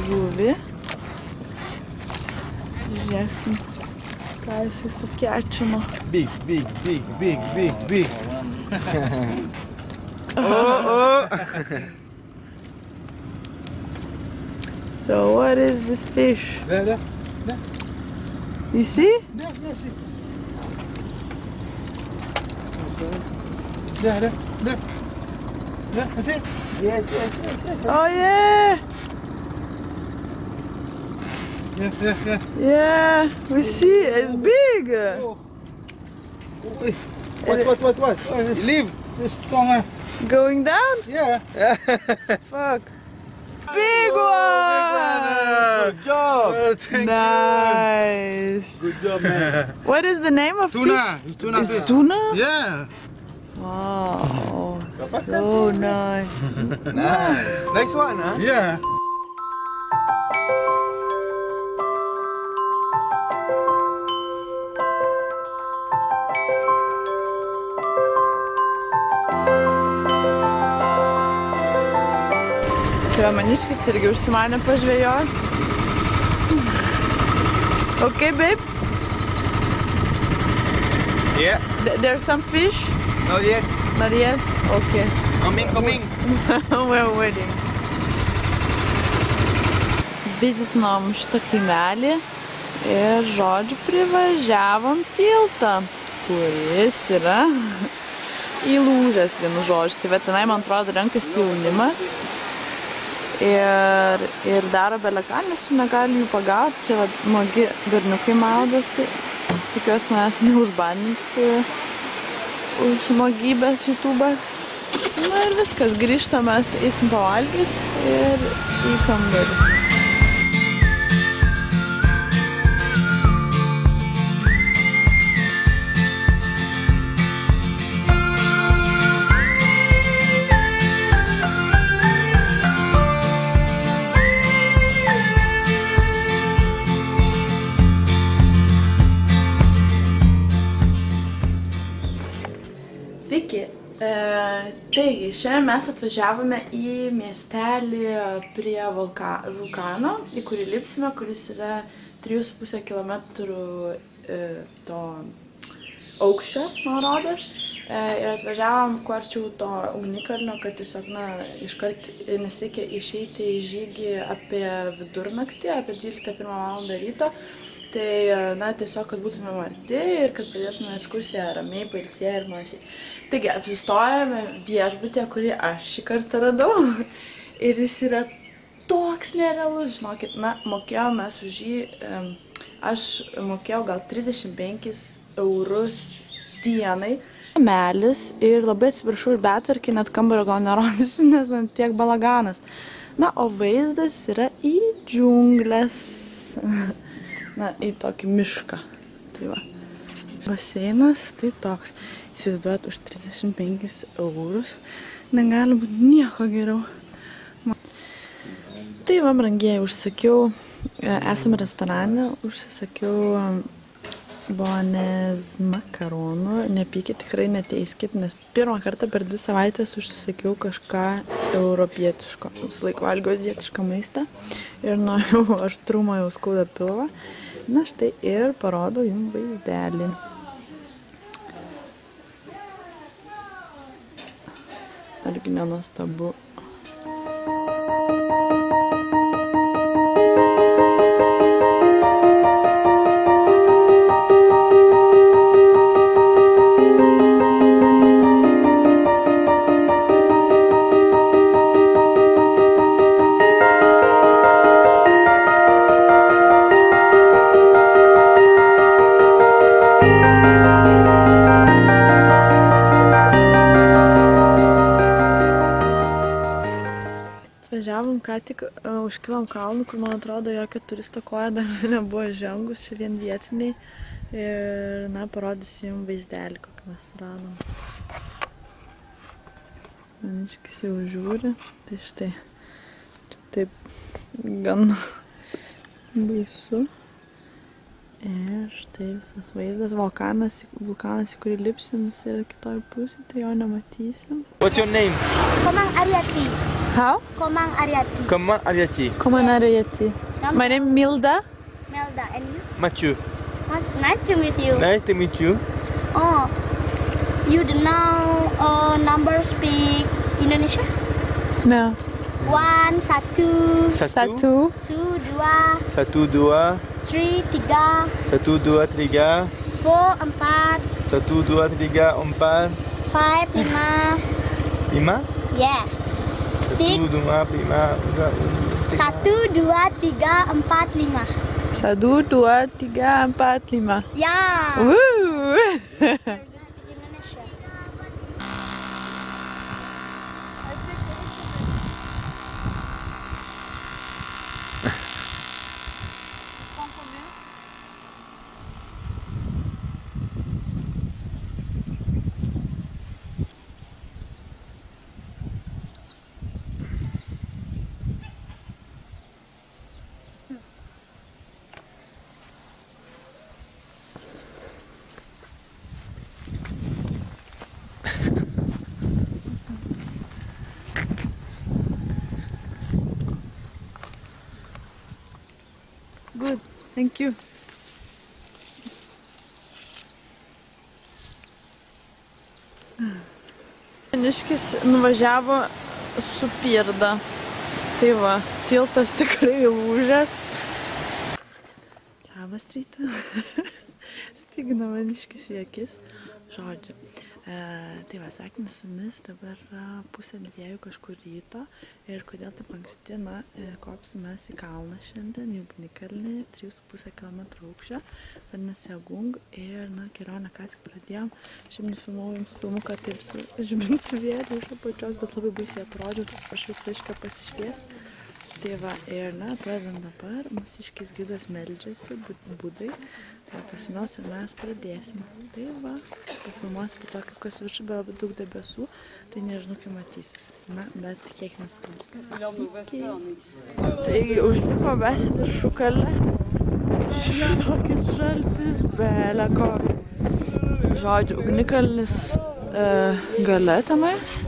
Žuvį. Žiūrėsim, ką jisai sukečino. Big. So what is this fish? There. You see? There. That's it? Yes. Oh yeah! Yeah, we see, it's big! What? Leave! It's stronger. Going down? Yeah. Fuck. Big one! Good job! Thank Nice! you. Good job, man. What is the name of Tuna. fish? It's tuna It's fish. tuna? Yeah. Wow, so nice. Nice one, huh? Yeah. Tai maniškis irgi užsimanė pažvejoti. Okay, babe? Yeah. There's some fish? Not yet. Not yet? Okay. Coming. We're waiting. Vizitinom šitą kaimelį ir, žodžiu, privažiavom tiltą, kuris yra įlūžęs, vienu žodžiu. Tai tenai, man atrodo, renkasi jaunimas ir daro beleką, nes čia negali jų pagauti. Čia nuogi berniukai maudosi. Tikiuosi manęs neužbanins už nuogybės YouTube. Na ir viskas, grįžtam, mes eisim pavalgyti ir į kambarį. Sveiki. Taigi, šiandien mes atvažiavome į miestelį prie vulkano, į kurį lipsime, kuris yra 3,5 km to aukščio, man rodos. Ir atvažiavom kuo arčiau to ugnikalnio, kad tiesiog, iškart, nes reikia išeiti į žygį apie vidurnaktį, apie 12-1 valandą ryto. Tai, tiesiog, kad būtumėm arti ir kad pradėtume ekskursiją ramiai, pailsėję ir panašiai. Taigi, apsistojame viešbutį, kurį aš šį kartą radau. Ir jis yra toks nerealus, žinokit. Mokėjom mes už jį, aš mokėjau gal 35 eurus dienai. Melis ir labai atsiprašau ir betvarkį, net kambario gal nerodysiu, nes tiek balaganas. O vaizdas yra į džiunglės. Į tokį mišką. Tai va. Baseinas, tai toks. Įsivaizduojat, už 35 eurus. Negali būti nieko geriau. Tai va, brangieji, užsakiau, esame restorane, užsisakiau bonės makaronų. Nepykit, tikrai neteiskit, nes pirmą kartą per 2 savaitės užsisakiau kažką europietiško. Visą laiką valgiau azijietišką maistą ir nuo jau aštrumo jau skauda pilvą. Štai ir parodau jums vaizdelį. Argi nenuostabu. Ką tik užkilom kalnų, kur man atrodo jokio turisto koja dar nebuvo žengus, čia vien vietiniai. Ir, na, parodysiu jums vaizdelį, kokį mes radom. Maniškis jau žiūri, tai štai, čia taip gan baisu. Ir štai visas vaizdas, vulkanas, į kurį lipsim, jis yra kitoj pusėje, tai jo nematysim. What's your name? Komang Aryati. How? Komang Aryati. Komang Aryati. Komang Aryati. My name is Milda. Melda, and you? Matthew. Nice to meet you. Nice to meet you. Oh, you don't know number speak Indonesia? No. 1, 1, Satu. 2, 1, 2, 3, 3, 1, 2, 3, 4, 4, 1, 2, 3, 4, 5, 5. 5? Yeah. 1, 2, 5, 1, 2, 3, 4, 5. 1, 2, 3, 4, 5. Yeah. Woo! Indonesia. Good, thank you. Maniškis nuvažiavo su Pirda. Tai va, tiltas tikrai lūžęs. Labas rytas. Spigina Maniškis į akis. Žodžiu. Tai va, sveikinu su jumis, dabar 1:30 kažkur ryto ir kodėl taip anksti, na, kopsim mes į kalną šiandien, į Ugnikalnį, 3,5 km aukščio, vadinasi Agung ir, na, kelionę ką tik pradėjom. Šiaip nufilmavau jums filmuką taip su žibintuvėliu iš apačios, bet labai baisiai atrodžiau, aš visą išką pasišviesti. Tai va, ir, na, pradedam dabar, mūsiškis gidas meldžiasi, budai, tai pasimels ir mes pradėsim. Tai va, pafilmuosiu po to, kaip kas viršų, bet labai daug debesų, tai nežinau, kaip matysis. Na, bet tikėkime skams. Taigi, užlipo mes viršukalę. Šitokis šaltis, belė koks. Žodžiu, Ugnikalnis gale tenais.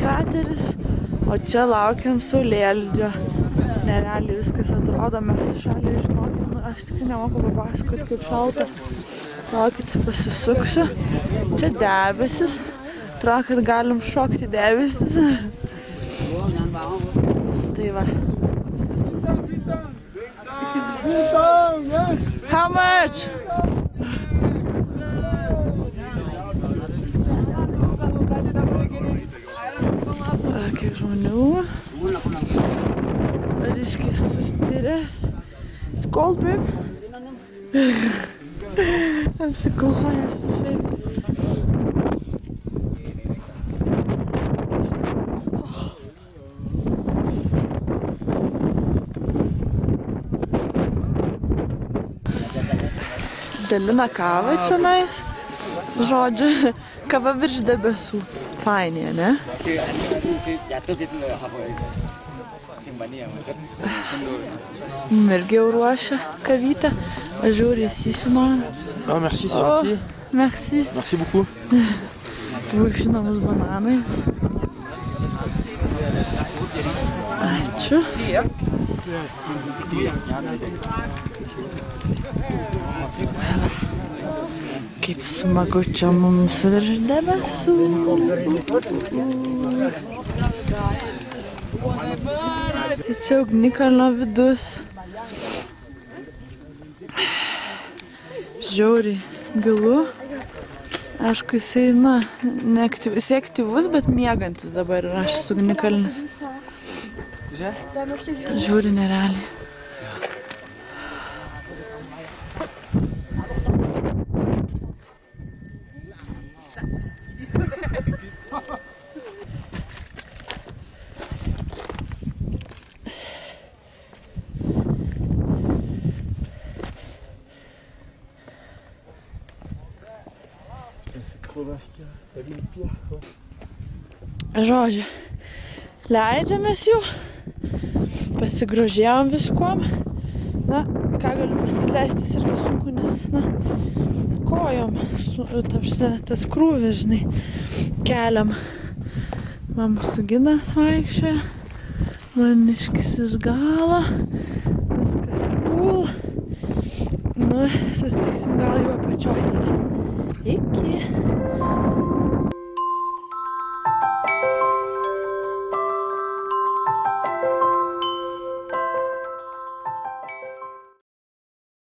Krateris. O čia laukiam saulėlydžio. Nerealiai viskas atrodo, mes šaliai žinokit, aš tikrai nemoku papasakoti, kaip šalta. Laukit, pasisuksiu. Čia debesis. Atrodo, kad galim šokti debesis. Tai va. How much? Kiek žmonių. Ariškis sustiręs. It's cold, babe. Apsiklojęs visai. Dalina kavą čionais. Žodžiu, kava virš debesų. Fainė, ne? Mergi jau ruošia kavytę. Aš žiūrį įsisinoju. Oh, merci, c'est gentil. Merci. Merci beaucoup. Vaišinamus bananais. Ačiū. Kaip smagu čia mums virš debesų. Tai čia Ugnikalnio vidus. Žiauriai gilu. Aišku, jisai, na, jisai aktyvus, bet miegantis dabar yra šis Ugnikalnis. Žiūri nerealiai. Žodžiu, leidžiamės jau, pasigrožėjom viskuom. Na, ką galiu pasakyti, leistis irgi sunku, nes, na, kojom, tas krūvis, žinai, keliam. Man mūsų gidas vaikščioja, maniškis iš galo, viskas cool. Nu, susitiksim gal jau apačioj tada. Iki.